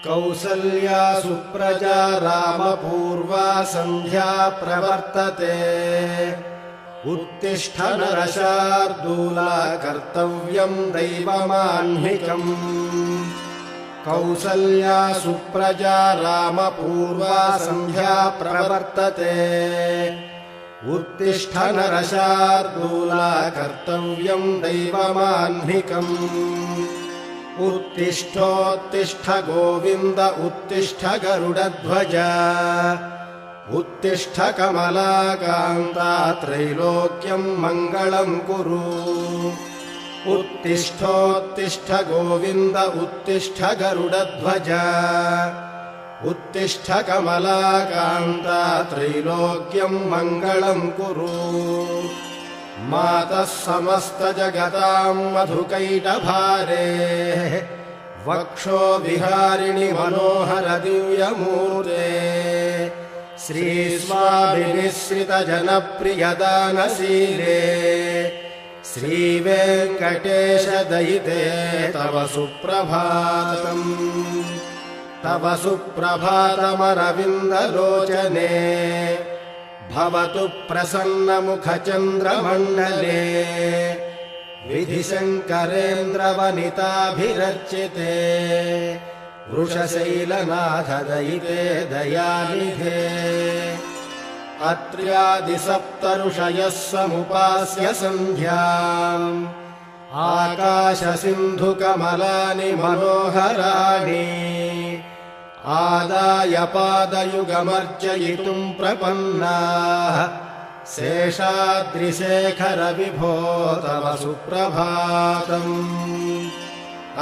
कौसल्या सुप्रजा रामपूर्वा सन्ध्या प्रवर्तते उत्तिष्ठ नरशार्दूला कर्तव्यम् दैवमाह्निकम् कौसल्या सुप्रजा रामपूर्वा सन्ध्या प्रवर्तते उत्तिष्ठ नरशार्दूला कर्तव्यम् दैवमाह्निकम् उत्तिष्ठोत्तिष्ठ गोविन्द उत्तिष्ठ गरुडध्वज उत्तिष्ठ कमलाकान्ता त्रैलोक्यम् मङ्गलम् कुरु उत्तिष्ठोत्तिष्ठ गोविन्द उत्तिष्ठ गरुडध्वज उत्तिष्ठ कमलाकान्ता त्रैलोक्यम् मङ्गलम् कुरु मातः समस्तजगताम् मधुकैटभारे वक्षो विहारिणि मनोहर दिव्यमूर्ते श्रीस्वामिनिःसृतजनप्रियदानशीले श्रीवेङ्कटेश दयिते तव सुप्रभातम् तव सुप्रभातमरविन्दलोचने भवतु प्रसन्नमुखचन्द्रमण्डले विधिशङ्करेन्द्रवनिताभिरर्चिते वृषशैलनाथ दयिते दयानिधे अत्र्यादिसप्तऋषयः समुपास्य सन्ध्याम् आकाशसिन्धुकमलानि मनोहराणि आदाय पादयुगमर्चयितुम् प्रपन्नाः शेषाद्रिशेखर विभो तव सुप्रभातम्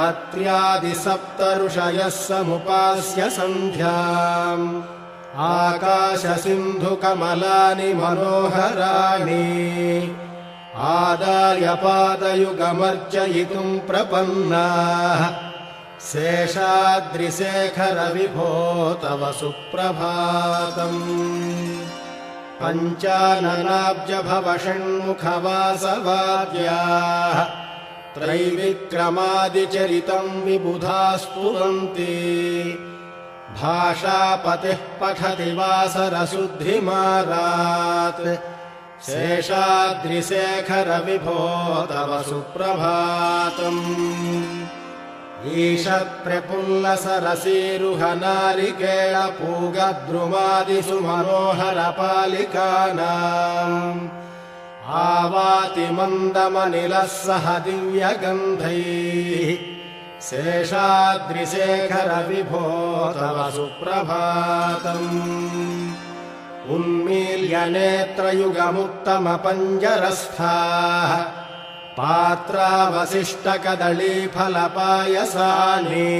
अत्र्यादिसप्तऋषयः समुपास्य सन्ध्याम् आकाशसिन्धुकमलानि मनोहराणि आदाय पादयुगमर्चयितुम् प्रपन्नाः शेषाद्रिशेखर विभो तव सुप्रभातम् पञ्चाननाब्जभव षण्मुखवासवाद्याः त्रैविक्रमादिचरितम् विबुधास्तुवन्ति भाषापतिः पठति वासरशुद्धिमारात् शेषाद्रिशेखर विभो तव सुप्रभातम् ईषत्प्रफुल्लसरसीरुहनारिकेळपूगद्रुमादिषु मनोहरपालिकानाम् आवाति मन्दमनिलः सह दिव्यगन्धैः शेषाद्रिशेखर विभो तव सुप्रभातम् उन्मील्य नेत्रयुगमुत्तमपञ्जरस्थाः पात्रावशिष्टकदलीफलपायसानि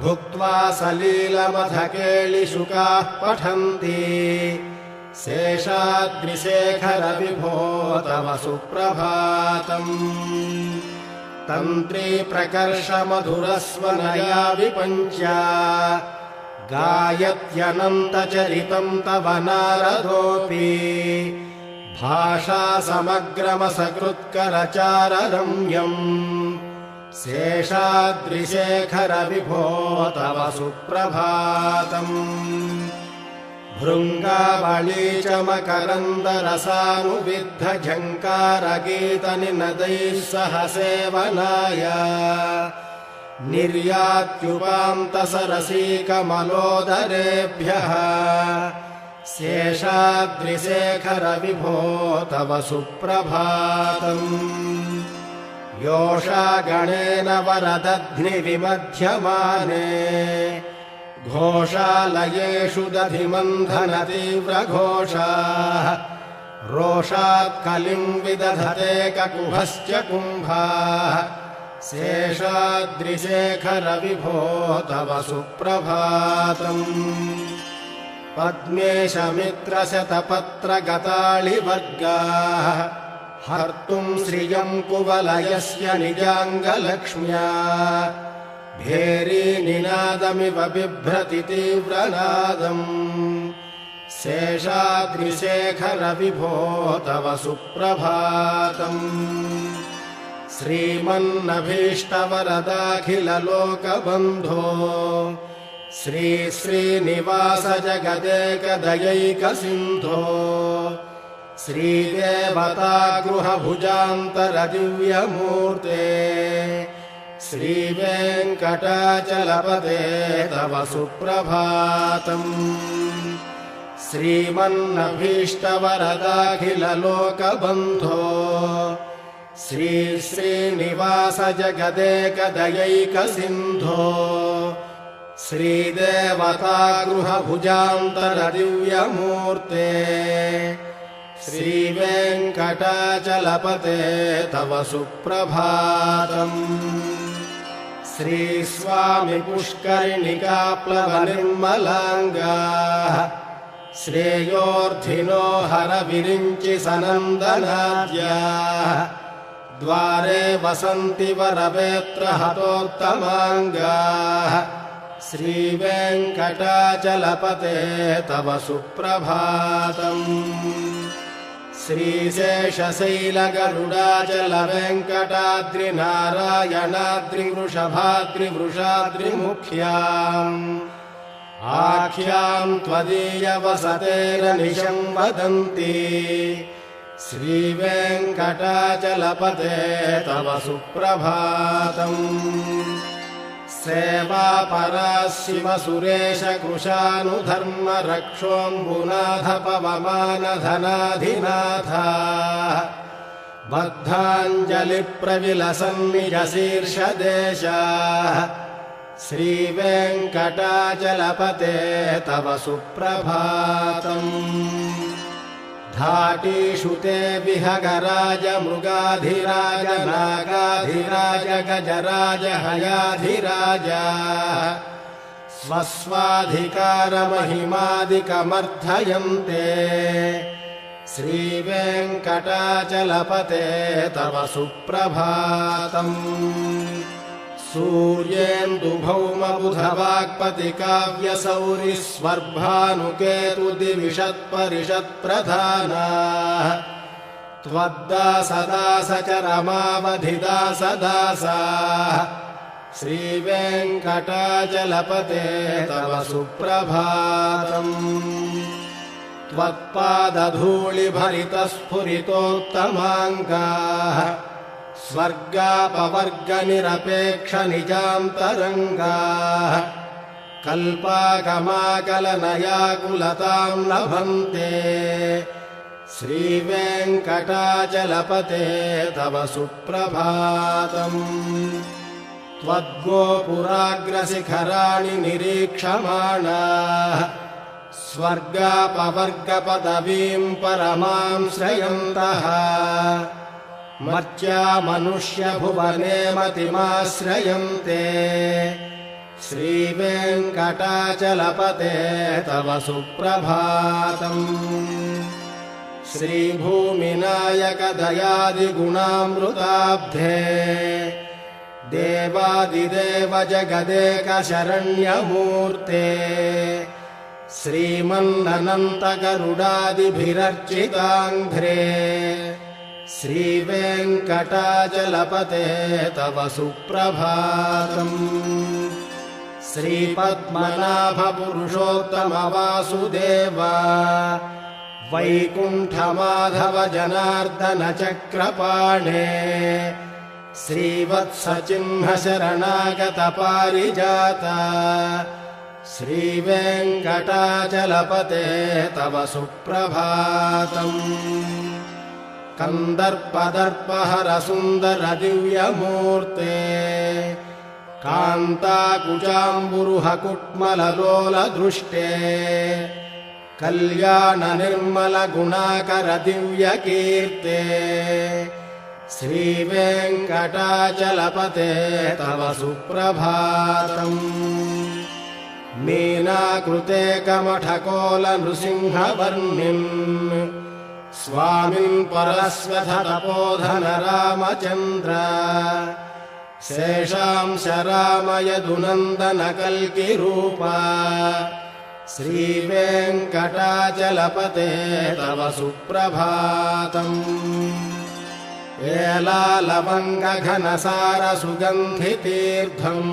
भुक्त्वा सलीलमधकेलिशुकाः पठन्ति शेषाद्रिशेखर विभो तव सुप्रभातम् तन्त्री प्रकर्षमधुरस्वनया विपञ्च्या गायत्यनन्तचरितम् तव नारदोऽपि भाषा समग्रमसकृत्करचाररम्यम् शेषाद्रिशेखर विभो तव सुप्रभातम् भृङ्गावळी च मकरन्दरसानुविद्धझङ्कारगीतनिनदैः सह सेवनाय निर्यात्युपान्तसरसीकमलोदरेभ्यः शेषाद्रिशेखर विभो तव सुप्रभातम् योषागणेन वरदध्निविमध्यमाने घोषालयेषु दधिमन्थनतीव्रघोषाः रोषात् कलिम् विदधते ककुभश्च कुम्भाः शेषाद्रिशेखर विभो तव सुप्रभातम् पद्मेशमित्रशतपत्रगताळिवर्गाः हर्तुम् श्रियम् कुवलयस्य निजाङ्गलक्ष्म्या भेरीनिनादमिव बिभ्रति तीव्रनादम् शेषाद्रिशेखर विभो तव सुप्रभातम् श्रीमन्नभीष्टवरदाखिललोकबन्धो श्री श्रीनिवास जगदेकदयैकसिन्धो श्रीदेवतागृहभुजान्तरदिव्यमूर्ते श्रीवेङ्कटाचलपते तव सुप्रभातम् श्रीमन्नभीष्टवरदाखिललोकबन्धो श्री श्रीनिवास जगदेकदयैकसिन्धो श्रीदेवतागृहभुजान्तरदिव्यमूर्ते श्रीवेङ्कटाचलपते तव सुप्रभातम् श्रीस्वामिपुष्करिणिकाप्लवनिर्मलाङ्गाः श्रेयोर्धिनो हरविरिञ्चि सनन्दनाद्याः द्वारे वसन्ति वरवेत्रहतोत्तमाङ्गाः श्रीवेङ्कटाचलपते तव सुप्रभातम् श्रीशेषशैलगरुडाचलवेङ्कटाद्रिनारायणाद्रिवृषभाद्रिवृषाद्रिमुख्याम् आख्याम् त्वदीयवसतेरनिशम् वदन्ति श्रीवेङ्कटाचलपते तव सुप्रभातम् सेवापरा शिवसुरेश कृशानुधर्मरक्षोऽम्बुनाथ पवमानधनाधिनाथाः बद्धाञ्जलिप्रविलसन्निजशीर्षदेशाः श्रीवेङ्कटाचलपते तव सुप्रभातम् धाटीषु ते विहगराज मृगाधिराज नागाधिराज गजराज हयाधिराज स्वस्वाधिकारमहिमादिकमर्थयन्ते श्रीवेङ्कटाचलपते तव सुप्रभातम् सूर्येन्दुभौमबुधवाक्पतिकाव्यसौरिस्वर्भानुकेतुदिविषत्परिषत्प्रधानाः त्वद्दासदासचरमावधिदासदासाः श्रीवेङ्कटाचलपते तव सुप्रभातम् त्वत्पादधूलिभरितस्फुरितोत्तमाङ्गाः स्वर्गापवर्गनिरपेक्षनिजान्तरङ्गाः कल्पागमाकलनयाकुलताम् लभन्ते श्रीवेङ्कटाचलपते तव सुप्रभातम् त्वद्गोपुराग्रशिखराणि निरीक्षमाणाः स्वर्गापवर्गपदवीम् परमाम् श्रयन्तः मर्त्या मनुष्यभुवने मतिमाश्रयन्ते श्रीवेङ्कटाचलपते तव सुप्रभातम् श्रीभूमिनायकदयादिगुणामृताब्धे देवादिदेव जगदेकशरण्यमूर्ते श्रीमन्ननन्तगरुडादिभिरर्चिताङ्घ्रे श्रीवेङ्कटाचलपते तव सुप्रभातम् श्रीपद्मनाभपुरुषोत्तमवासुदेव वैकुण्ठमाधव जनार्दन चक्रपाणे श्रीवत्सचिह्नशरणागतपारिजात श्रीवेङ्कटाचलपते तव सुप्रभातम् कन्दर्पदर्पहरसुन्दरदिव्यमूर्ते कान्ताकुचाम्बुरुहकुट्मललोलदृष्टे कल्याणनिर्मलगुणाकरदिव्यकीर्ते श्रीवेङ्कटाचलपते तव सुप्रभातम् मीनाकृते कमठकोलनृसिंहवर्णिन् स्वामिन् परस्वथ तपोधन रामचन्द्र शेषांश रामयदुनन्दन कल्किरूप श्रीवेङ्कटाचलपते तव सुप्रभातम् एलालवङ्गघनसारसुगन्धितीर्थम्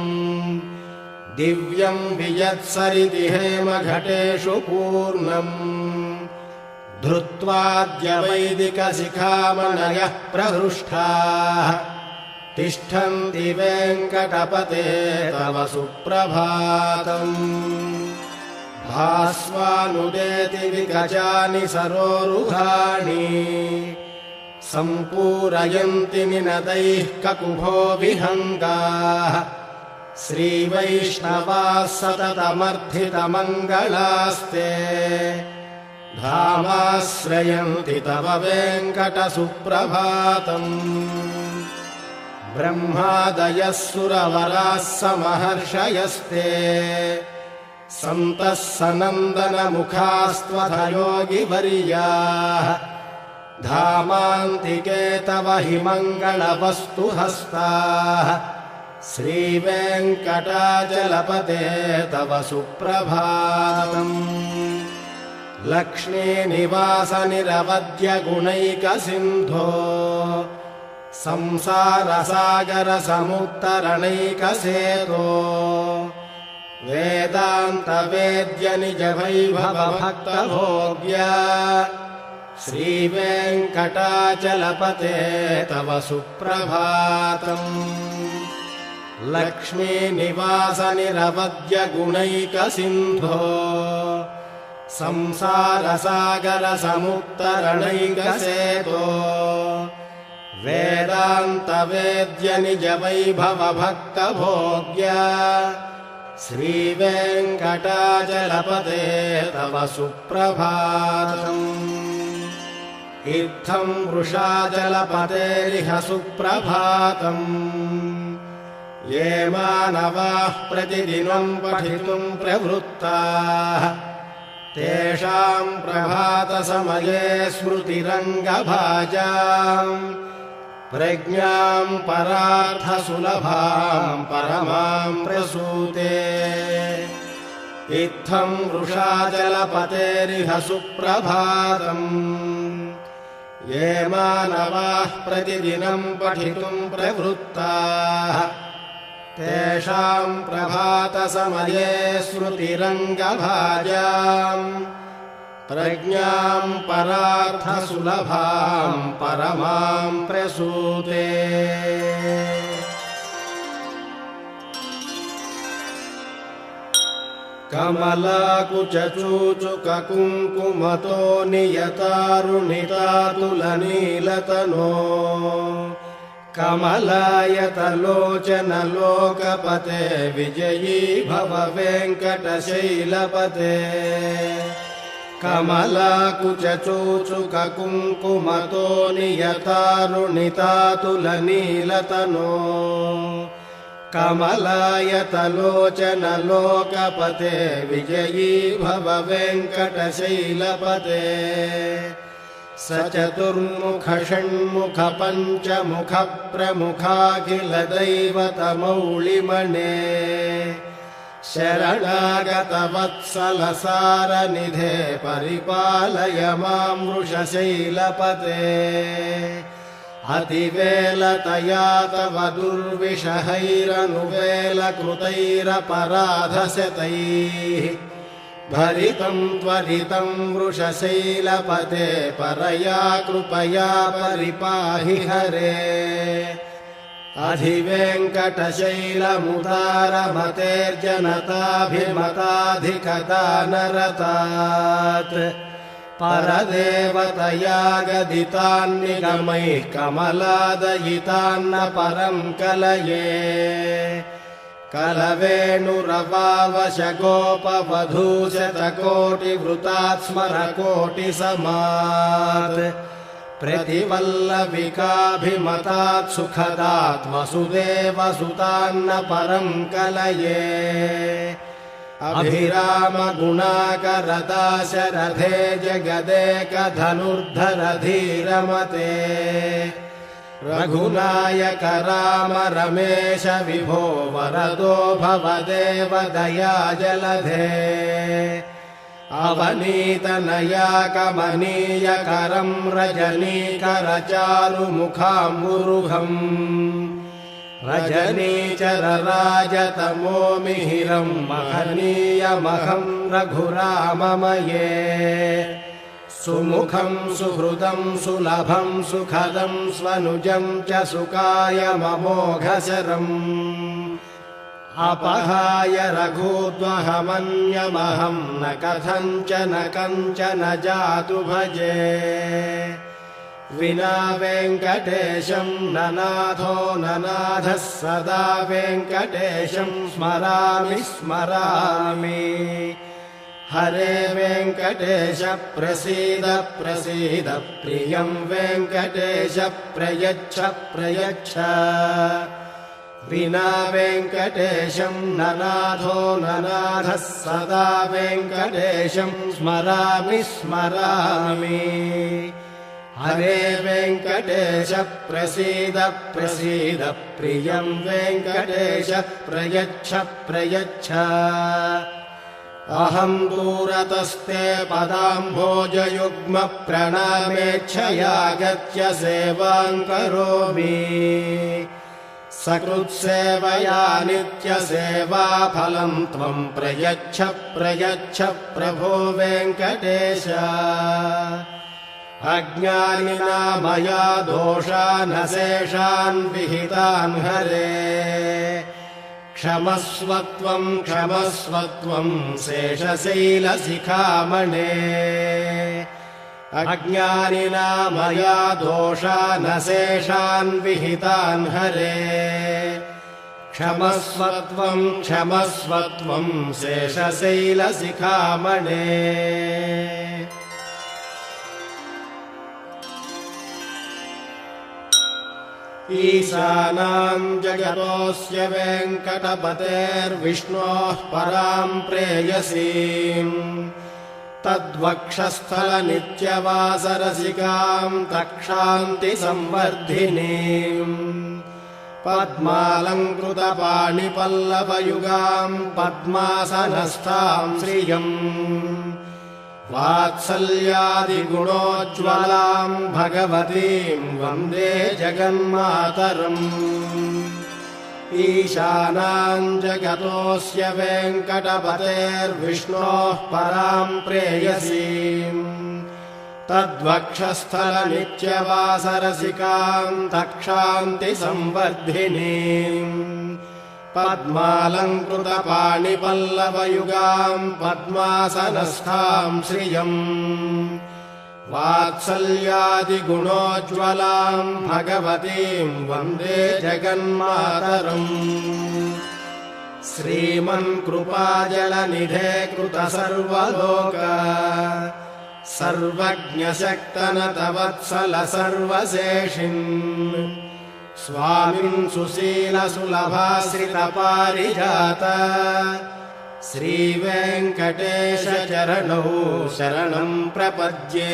दिव्यम् वियत्सरिति हेमघटेषु पूर्णम् धृत्वाद्यवैदिकशिखामणयः प्रहृष्टाः तिष्ठन्ति वेङ्कटपते तव सुप्रभातम् भास्वानुदेति विगजानि सरोरुहाणि सम्पूरयन्ति निनदैः ककुभो विहङ्गाः श्रीवैष्णवाः सततमर्थितमङ्गलास्ते धामाश्रयन्ति तव वेङ्कटसुप्रभातम् ब्रह्मादयः सुरवराः समहर्षयस्ते सन्तः सनन्दनमुखास्त्वथ योगिवर्याः धामान्तिके तव हि मङ्गलवस्तुहस्ताः श्रीवेङ्कटाचलपते तव सुप्रभातम् लक्ष्मीनिवासनिरवद्यगुणैकसिन्धो संसारसागरसमुत्तरणैकसेतो वेदान्तवेद्यनिजवैभवभक्तभोग्या श्रीवेङ्कटाचलपते तव सुप्रभातम् लक्ष्मीनिवासनिरवद्यगुणैकसिन्धो संसारसागरसमुत्तरणैकसेतो वेदान्तवेद्यनिजवैभवभक्तभोग्या श्रीवेङ्कटाचलपते तव सुप्रभातम् इत्थम् वृषाचलपतेरिह सुप्रभातम् ये मानवाः प्रतिदिनम् पठितुम् प्रवृत्ताः तेषाम् प्रभातसमये स्मृतिरङ्गभाजाम् प्रज्ञाम् परार्थसुलभाम् परमाम् प्रसूते इत्थम् वृषाचलपतेरिह सुप्रभातम् ये मानवाः प्रतिदिनम् पठितुम् प्रवृत्ताः तेषाम् प्रभातसमये स्मृतिरङ्गभाजाम् प्रज्ञाम् परार्थसुलभाम् परमाम् प्रसूते कमलाकुचूचुककुङ्कुमतो नियतारुणितातुलनीलतनो कमलायतलोचनलोकपते विजयी भव वेङ्कटशैलपते कमलाकुचूचुककुङ्कुमतो नियतारुणितातुलनीलतनो कमलायतलोचनलोकपते विजयी भव वेङ्कटशैलपते स चतुर्मुख षण्मुख पञ्चमुख प्रमुखाखिलदैवतमौलिमणे शरणागतवत्सलसारनिधे परिपालय मां वृषशैलपते अतिवेलतया तव दुर्विषहैरनुवेलकृतैरपराधशतैः भरितं त्वरितं वृषशैलपते परया कृपया परिपाहि हरे अधिवेङ्कटशैलमुदारमतेर्जनताभिमताधिकदानरतात् परदेवतया गदितान्निगमैः कमलादयितान्न परं कलये कलवेणुरवावशगोपवधूशतकोटिवृतात् स्मरकोटिसमात् प्रतिवल्लविकाभिमतात् सुखदात् वसुदेवसुतान्न परं कलये अभिरामगुणाकरदाशरथे जगदेकधनुर्धरधीरमते रघुनायक राम रमेश विभो वरदो भवदेव दयाजलधे अवनीतनया कमनीयकरं रजनीकरचारुमुखाम्बुरुहम् रजनीचरराजतमो मिहिरं महनीयमहं रघुराममये सुमुखं सुहृदं सुलभं सुखदं स्वनुजं च सुकायममोघशरम् अपहाय रघूद्वहमन्यमहं न कथञ्चन कञ्चन जातु भजे विना वेङ्कटेशं न नाथो न नाथः सदा वेङ्कटेशं स्मरामि स्मरामि हरे वेङ्कटेश प्रसीद प्रसीद प्रियं वेङ्कटेश प्रयच्छ प्रयच्छ विना वेङ्कटेशं न नाथो न नाथः सदा वेङ्कटेशं स्मरामि स्मरामि हरे वेङ्कटेश प्रसीद प्रसीद प्रियं वेङ्कटेश प्रयच्छ प्रयच्छ अहं दूरतस्ते पदाम्भोजयुग्म प्रणामेच्छयागत्य सेवां करोमि सकृत्सेवया नित्यसेवाफलं त्वं प्रयच्छ प्रयच्छ प्रभो वेङ्कटेश अज्ञानिना मया दोषानशेषान् विहितान् हरे क्षमस्वत्वं क्षमस्वत्वं शेषशैलशिखामणे अज्ञानिना मया दोषानशेषान् विहितान् हरे क्षमस्वत्वं क्षमस्वत्वं शेषशैलशिखामणे ईशानां जगतोऽस्य वेङ्कटपतेर्विष्णोः परां प्रेयसीम् तद्वक्षस्थलनित्यवासरसिकां तक्षान्तिसंवर्धिनीम् पद्मालङ्कृतपाणिपल्लवयुगां पद्मासनस्थां श्रियम् वात्सल्यादिगुणोज्ज्वलां भगवतीं वन्दे जगन्मातरम् ईशानां जगतोऽस्य वेङ्कटपतेर्विष्णोः परां प्रेयसीम् तद्वक्षस्थलनित्यवासरसिकां तक्षान्तिसंवर्धिनीम् पद्मालङ्कृतपाणिपल्लवयुगां पद्मासनस्थां श्रियम् वात्सल्यादिगुणोज्ज्वलां भगवतीं वन्दे जगन्मातरम् श्रीमन्कृपाजलनिधे कृतसर्वलोक सर्वज्ञशक्तनतवत्सल सर्वशेषिन् स्वामिन् सुशीलसुलभाश्रितपारिजात श्रीवेङ्कटेशचरणौ शरणं प्रपद्ये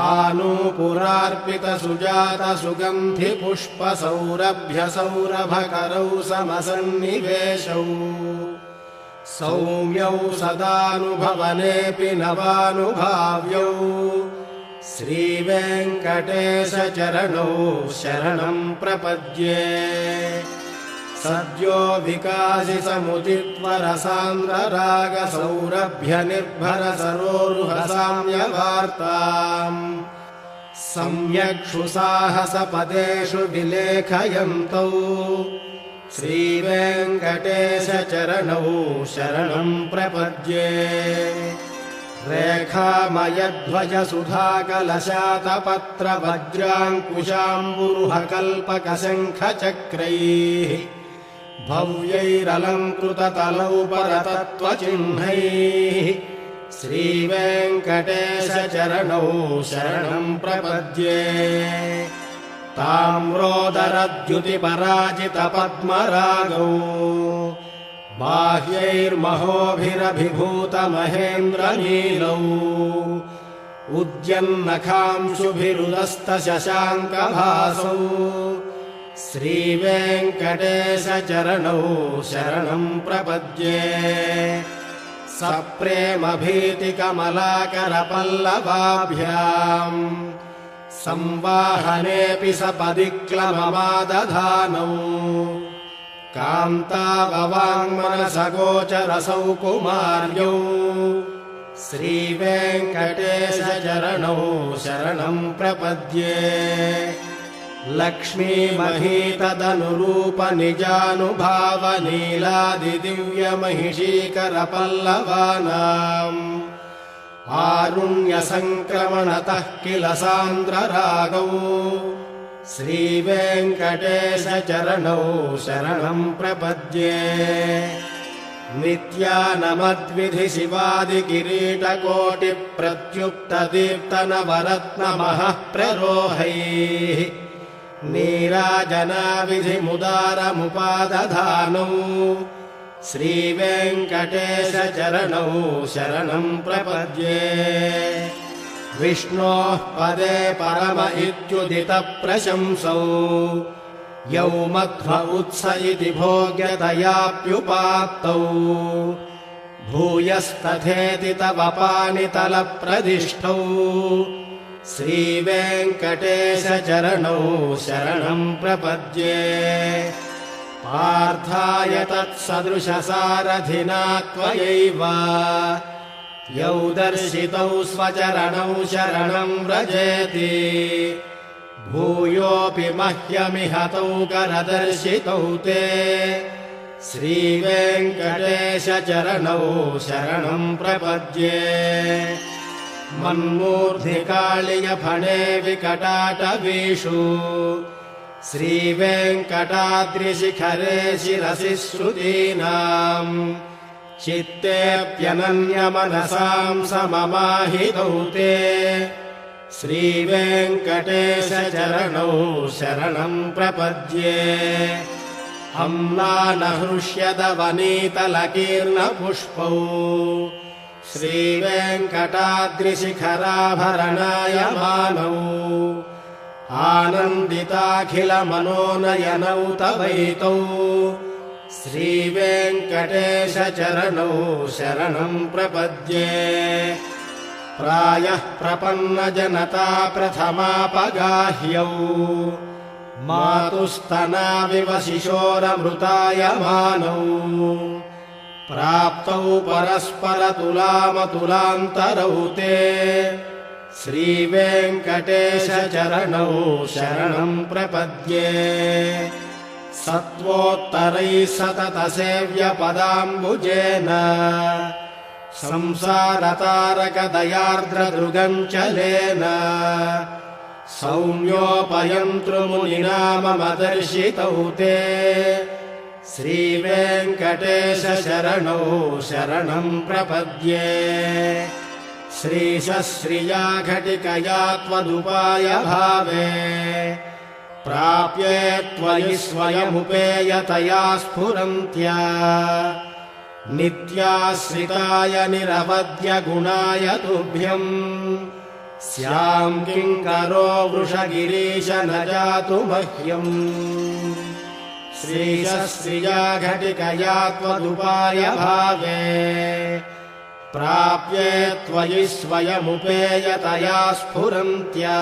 आनूपुरार्पितसुजातसुगन्धिपुष्पसौरभ्यसौरभकरौ समसन्निवेशौ सौम्यौ सदानुभवनेऽपि नवानुभाव्यौ श्रीवेङ्कटेशचरणौ शरणं प्रपद्ये सद्यो विकासितमुदित्वरसान्द्ररागसौरभ्यनिर्भरसरोरुहसाम्यवार्ताम् सम्यक्षु साहसपदेषु विलेखयन्तौ श्रीवेङ्कटेशचरणौ शरणं प्रपद्ये रेखामयध्वजसुधाकलशातपत्रवज्राङ्कुशाम्बुरुहकल्पकशङ्खचक्रैः भव्यैरलङ्कृततलौ परतत्त्वचिह्नैः श्रीवेङ्कटेशचरणौ शरणं प्रपद्ये ताम्रोदरद्युतिपराजितपद्मरागौ बाह्यैर्महोभिरभिभूतमहेन्द्रनीलौ उद्यन्नखांशुभिरुदस्तशशाङ्कभासौ श्रीवेङ्कटेशचरणौ शरणं प्रपद्ये सप्रेमभीतिकमलाकरपल्लवाभ्याम् संवाहनेऽपि सपदिक्लममादधानौ कान्ताववाङ्मनसगोचरसौ कुमार्यौ श्रीवेङ्कटेशचरणौ शरणम् प्रपद्ये लक्ष्मीमहीतदनुरूपनिजानुभावनीलादिदिव्यमहिषीकरपल्लवानाम् आरुण्यसङ्क्रमणतः किल सान्द्ररागौ श्रीवेङ्कटेशचरणौ शरणम् प्रपद्ये नित्यानमद्विधि शिवादिकिरीटकोटिप्रत्युक्तदीप्तनवरत्नमः प्ररोहैः नीराजनाविधिमुदारमुपादधानौ श्रीवेङ्कटेशचरणौ शरणम् प्रपद्ये विष्णोः पदे परम इत्युदितप्रशंसौ यौ मध्व उत्स इति भोग्यतयाप्युपात्तौ भूयस्तथेति तव पाणितलप्रदिष्टौ श्रीवेङ्कटेशचरणौ शरणम् प्रपद्ये पार्थाय तत्सदृशसारथिना त्वयैव यौ दर्शितौ स्वचरणौ शरणम् व्रजेति भूयोऽपि मह्यमिहतौ करदर्शितौ ते श्रीवेङ्कटेशचरणौ शरणम् प्रपद्ये मन्मूर्ध्निकाळियफणे विकटाटवीषु श्रीवेङ्कटाद्रिशिखरे शिरसि श्रुतीनाम् चित्तेऽप्यनन्यमनसाम् सममाहितौ ते श्रीवेङ्कटेशचरणौ शरणम् प्रपद्ये अम्लानहृष्यदवनीतलकीर्णपुष्पौ श्रीवेङ्कटाद्रिशिखराभरणायमानौ आनन्दिताखिलमनोनयनौ तवैतौ श्रीवेङ्कटेशचरणौ शरणम् प्रपद्ये प्रायः प्रपन्नजनता प्रथमापगाह्यौ मातुस्तनाविव शिशोरमृतायमानौ प्राप्तौ परस्परतुलामतुलान्तरौ ते श्रीवेङ्कटेशचरणौ शरणम् प्रपद्ये सत्त्वोत्तरैः सततसेव्यपदाम्बुजेन संसारतारकदयार्द्रदृगञ्चलेन सौम्योपयन्तृमुनिना मम दर्शितौ ते श्रीवेङ्कटेशचरणौ शरणम् प्रपद्ये श्रीशश्रिया घटिकया त्वदुपायभावे प्राप्ये त्वयि स्वयमुपेयतया स्फुरन्त्या नित्याश्रिताय निरवद्यगुणाय तुभ्यम् स्याम् किङ्करो वृषगिरीश न जातु मह्यम् श्रीशश्रिया घटिकया त्वदुपायभावे प्राप्ये त्वयि स्वयमुपेयतया स्फुरन्त्या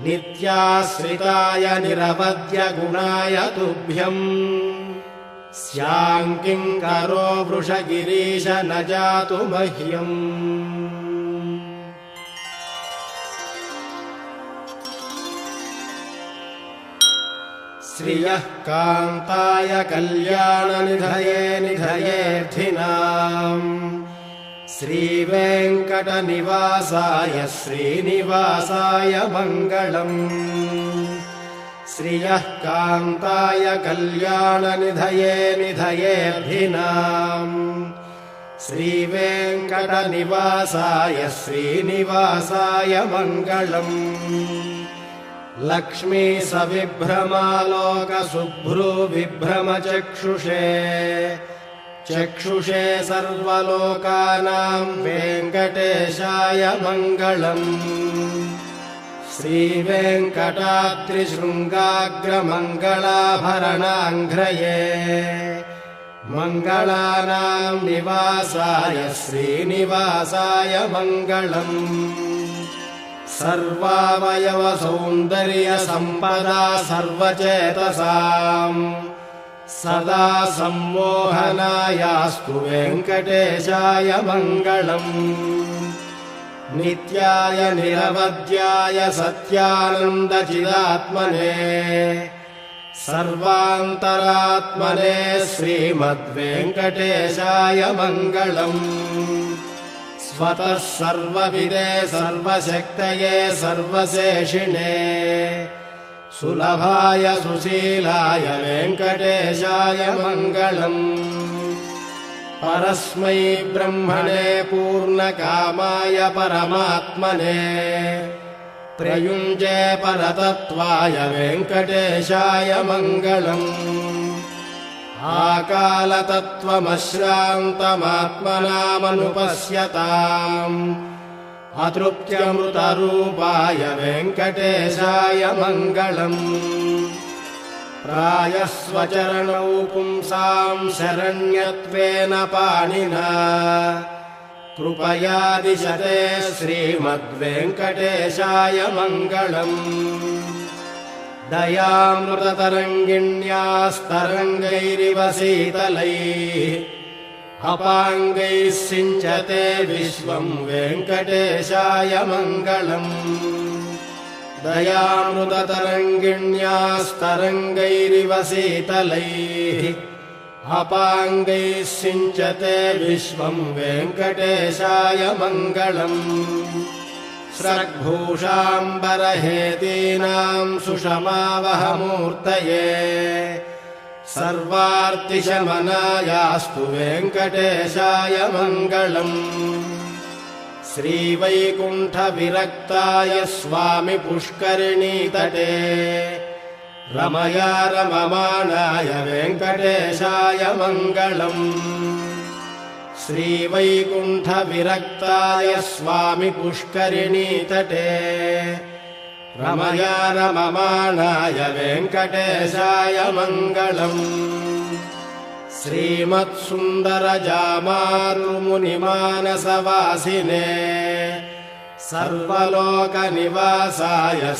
नित्याश्रिताय निरवद्यगुणाय तुभ्यम् स्याम् किङ्करो वृषगिरीश न जातु मह्यम् श्रियः कान्ताय कल्याणनिधये निधयेऽर्थिनाम् श्रीवेङ्कटनिवासाय श्रीनिवासाय मङ्गलम् श्रियः कान्ताय कल्याणनिधये निधयेऽर्थिनाम् श्रीवेङ्कटनिवासाय श्रीनिवासाय मङ्गलम् लक्ष्मी सविभ्रमालोकशुभ्रूविभ्रमचक्षुषे चक्षुषे सर्वलोकानाम् वेङ्कटेशाय मङ्गलम् श्रीवेङ्कटाद्रिशृङ्गाग्रमङ्गलाभरणाङ्घ्रये मङ्गलानां निवासाय श्रीनिवासाय मङ्गलम् सर्वावयवसौन्दर्यसम्पदा सर्वचेतसाम् सदा सम्मोहनायास्तु वेङ्कटेशाय मङ्गलम् नित्याय निरवध्याय सत्यानन्दचिदात्मने सर्वान्तरात्मने श्रीमद्वेङ्कटेशाय मङ्गलम् स्वतः सर्वविदे सर्वशक्तये सर्वशेषिणे सुलभाय सुशीलाय वेङ्कटेशाय मङ्गलम् परस्मै ब्रह्मणे पूर्णकामाय परमात्मने प्रयुञ्जे परतत्त्वाय वेङ्कटेशाय मङ्गलम् आकालतत्त्वमश्रान्तमात्मनामनुपश्यताम् अतृप्त्यमृतरूपाय वेङ्कटेशाय मङ्गलम् प्रायस्वचरणौ पुंसां शरण्यत्वेन पाणिना कृपया दिशते श्रीमद्वेङ्कटेशाय मङ्गलम् दयामृततरङ्गिण्यास्तरङ्गैरिव शीतलैः अपाङ्गैः सिञ्चते विश्वं वेङ्कटेशाय मङ्गलम् दयामृततरङ्गिण्यास्तरङ्गैरिव शीतलैः अपाङ्गैः सिञ्चते विश्वं वेङ्कटेशाय मङ्गलम् स्रग्भूषाम्बरहेतीनां सुषमावहमूर्तये सर्वार्तिशमनायास्तु वेङ्कटेशाय मङ्गलम् श्रीवैकुण्ठविरक्ताय स्वामि पुष्करिणीतटे रमया रममाणाय वेङ्कटेशाय मङ्गलम् श्रीवैकुण्ठविरक्ताय स्वामि पुष्करिणीतटे रमया रममाणाय वेङ्कटेशाय मङ्गलम् श्रीमत्सुन्दरजामातृमुनिमानसवासिने सर्वलोकनिवासाय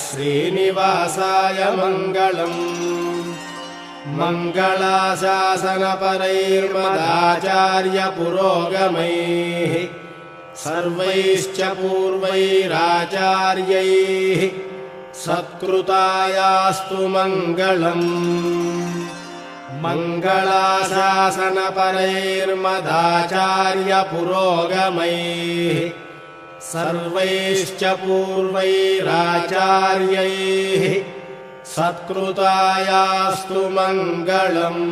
श्रीनिवासाय मङ्गलम् मङ्गलाशासनपरैर्मदाचार्यपुरोगमैः सर्वैश्च पूर्वैराचार्यैः सत्कृतायास्तु मङ्गलम् मङ्गलाशासनपरैर्मदाचार्यपुरोगमैः सर्वैश्च पूर्वैराचार्यैः सत्कृतायास्तु मङ्गलम्।